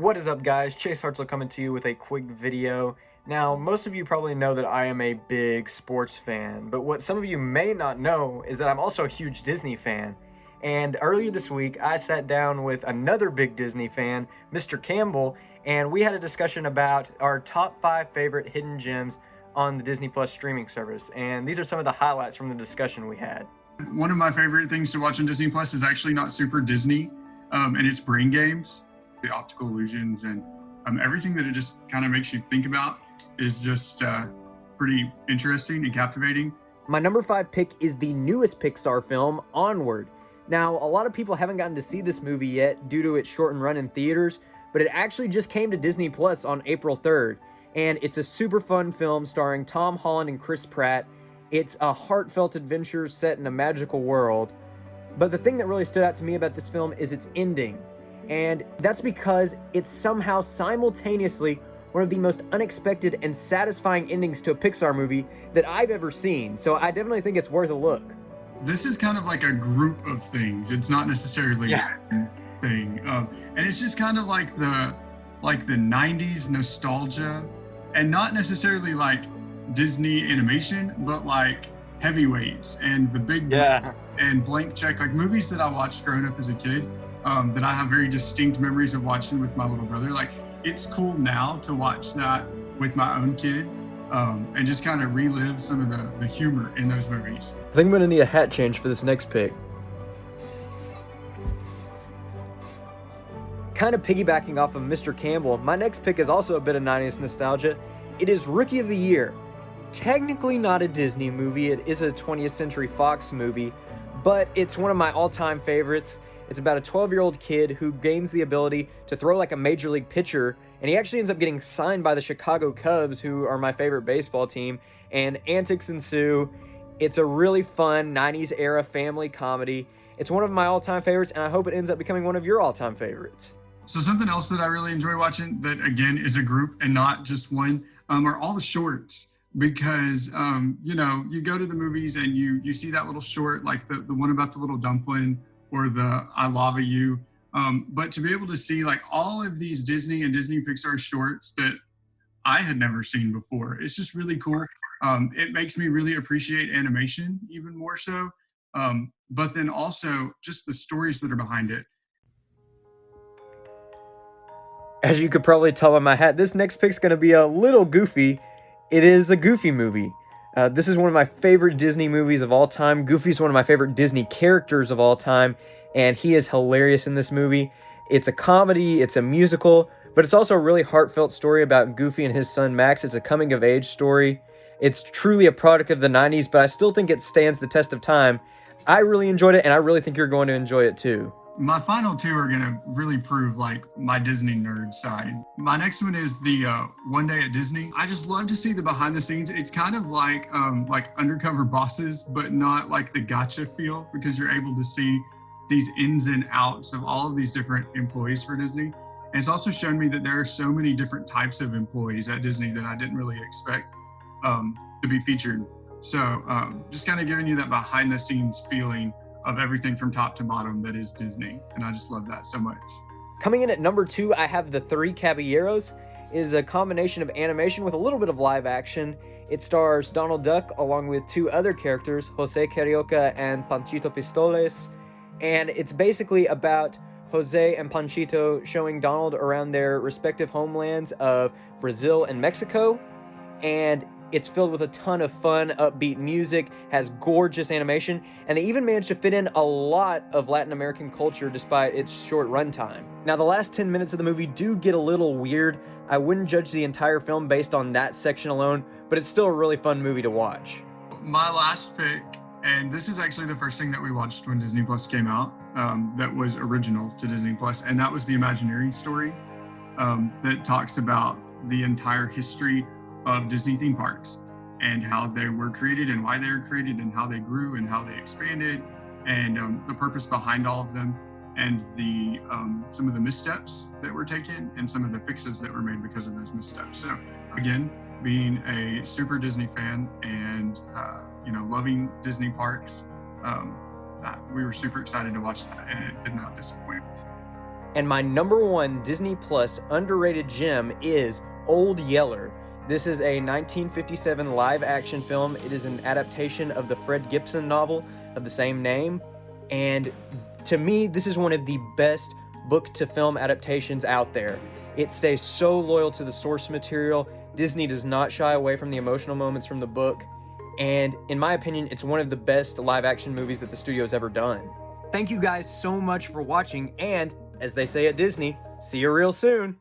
What is up, guys? Chase Hartsell coming to you with a quick video. Now, most of you probably know that I am a big sports fan, but what some of you may not know is that I'm also a huge Disney fan. And earlier this week, I sat down with another big Disney fan, Mr. Campbell, and we had a discussion about our top 5 favorite hidden gems on the Disney Plus streaming service. And these are some of the highlights from the discussion we had. One of my favorite things to watch on Disney Plus is actually not super Disney, and it's Brain Games. The optical illusions and everything that it just kind of makes you think about is just pretty interesting and captivating. My number 5 pick is the newest Pixar film, Onward. Now, a lot of people haven't gotten to see this movie yet due to its shortened run in theaters, but it actually just came to Disney Plus on April 3rd, and it's a super fun film starring Tom Holland and Chris Pratt. It's a heartfelt adventure set in a magical world, but the thing that really stood out to me about this film is its ending. And that's because it's somehow simultaneously one of the most unexpected and satisfying endings to a Pixar movie that I've ever seen. So I definitely think it's worth a look. This is kind of like a group of things. It's not necessarily one thing. And it's just kind of like the 90s nostalgia, and not necessarily like Disney animation, but like Heavyweights and The Big Boss and Blank Check, like movies that I watched growing up as a kid. That I have very distinct memories of watching with my little brother. Like, it's cool now to watch that with my own kid and just kind of relive some of the humor in those movies. I think I'm gonna need a hat change for this next pick. Kind of piggybacking off of Mr. Campbell, my next pick is also a bit of 90s nostalgia. It is Rookie of the Year. Technically not a Disney movie, it is a 20th Century Fox movie, but it's one of my all-time favorites. It's about a 12-year-old kid who gains the ability to throw like a major league pitcher, and he actually ends up getting signed by the Chicago Cubs, who are my favorite baseball team, and antics ensue. It's a really fun 90s era family comedy. It's one of my all-time favorites, and I hope it ends up becoming one of your all-time favorites. So something else that I really enjoy watching that, again, is a group and not just one, are all the shorts. Because, you go to the movies and you see that little short, like the one about the little dumpling, or the I Lava You, but to be able to see like all of these Disney and Disney Pixar shorts that I had never seen before, it's just really cool. It makes me really appreciate animation even more so, but then also just the stories that are behind it. As you could probably tell by my hat, this next pick's gonna be a little goofy. It is a Goofy movie. This is one of my favorite Disney movies of all time. Goofy's one of my favorite Disney characters of all time, and he is hilarious in this movie. It's a comedy, it's a musical, but it's also a really heartfelt story about Goofy and his son Max. It's a coming-of-age story. It's truly a product of the 90s, but I still think it stands the test of time. I really enjoyed it, and I really think you're going to enjoy it too. My final two are going to really prove like my Disney nerd side. My next one is the One Day at Disney. I just love to see the behind the scenes. It's kind of like Undercover Bosses, but not like the gotcha feel, because you're able to see these ins and outs of all of these different employees for Disney. And it's also shown me that there are so many different types of employees at Disney that I didn't really expect to be featured. So just kind of giving you that behind the scenes feeling of everything from top to bottom that is Disney. And I just love that so much. Coming in at number 2, I have The Three Caballeros. It is a combination of animation with a little bit of live action. It stars Donald Duck along with 2 other characters, Jose Carioca and Panchito Pistoles. And it's basically about Jose and Panchito showing Donald around their respective homelands of Brazil and Mexico. And it's filled with a ton of fun, upbeat music, has gorgeous animation, and they even managed to fit in a lot of Latin American culture despite its short runtime. Now, the last 10 minutes of the movie do get a little weird. I wouldn't judge the entire film based on that section alone, but it's still a really fun movie to watch. My last pick, and this is actually the first thing that we watched when Disney Plus came out, that was original to Disney Plus, and that was the Imagineering story that talks about the entire history of Disney theme parks and how they were created and why they were created and how they grew and how they expanded and the purpose behind all of them, and the some of the missteps that were taken and some of the fixes that were made because of those missteps. So again, being a super Disney fan and loving Disney parks, we were super excited to watch that, and it did not disappoint. And my number one Disney Plus underrated gem is Old Yeller. This is a 1957 live action film. It is an adaptation of the Fred Gibson novel of the same name. And to me, this is one of the best book to film adaptations out there. It stays so loyal to the source material. Disney does not shy away from the emotional moments from the book. And in my opinion, it's one of the best live action movies that the studio's ever done. Thank you guys so much for watching, and as they say at Disney, see you real soon.